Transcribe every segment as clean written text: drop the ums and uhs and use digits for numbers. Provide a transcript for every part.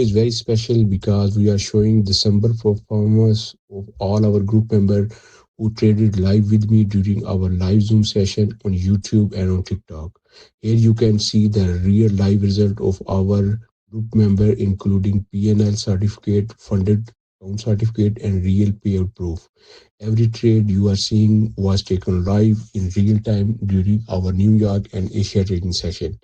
is very special because we are showing December performance of all our group member who traded live with me during our live Zoom session on YouTube and on TikTok. Here you can see the real live result of our group member, including PNL certificate, funded account certificate, and real payout proof. Every trade you are seeing was taken live in real time during our New York and Asia trading session.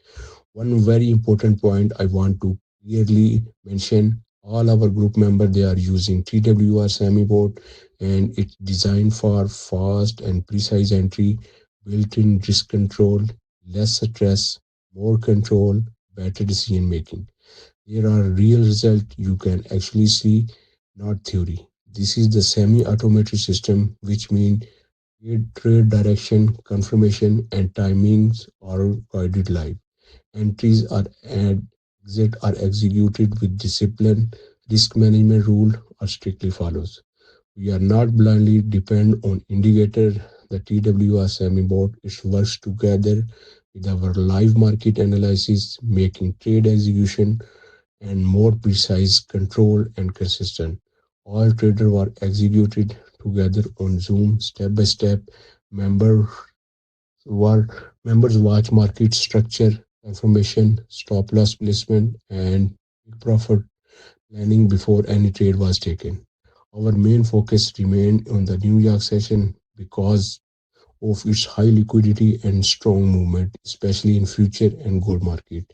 One very important point I want to clearly mention, all our group members, they are using TWR Semi Bot, and it's designed for fast and precise entry, built-in risk control, less stress, more control, better decision making. There are real results you can actually see, not theory. This is the semi-automated system, which means trade direction, confirmation, and timings are guided live. Entries are and exit are executed with discipline. Risk management rule are strictly follows. We are not blindly depend on indicator. The TWR semi bot it works together with our live market analysis, making trade execution and more precise, controlled, and consistent. All traders were executed together on Zoom step by step. Member were Members watch market structure, confirmation, stop loss placement, and profit planning before any trade was taken. Our main focus remained on the New York session because of its high liquidity and strong movement, especially in future and gold market.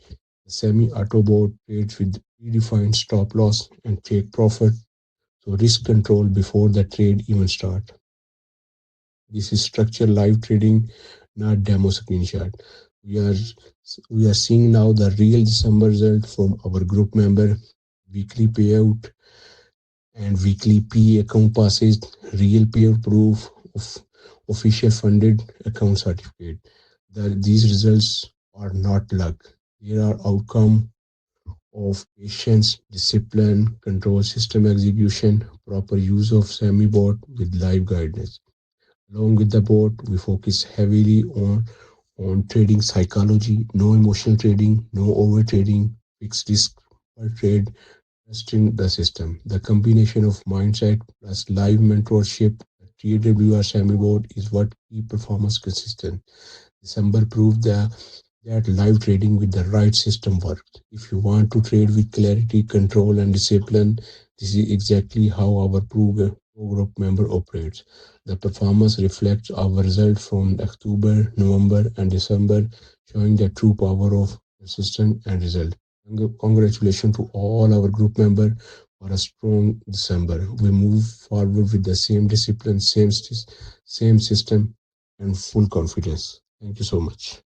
The semi-auto bot trades with predefined stop loss and take profit, so risk control before the trade even start. This is structured live trading, not demo screenshot. We are we are seeing now the real December result from our group member, weekly payout and weekly P account passes, real payout proof of official funded account certificate. These results are not luck. They are outcome of patience, discipline, control system execution, proper use of semi-bot with live guidance. Along with the bot, we focus heavily on trading psychology, no emotional trading, no over trading, fixed risk per trade, trusting the system. The combination of mindset plus live mentorship, the TWR Semi Board is what keep performance consistent. December proved that live trading with the right system works. If you want to trade with clarity, control, and discipline, this is exactly how our pro group member operates. The performance reflects our results from October, November, and December, showing the true power of consistent and result. Congratulations to all our group members for a strong December. We move forward with the same discipline, same system, and full confidence. Thank you so much.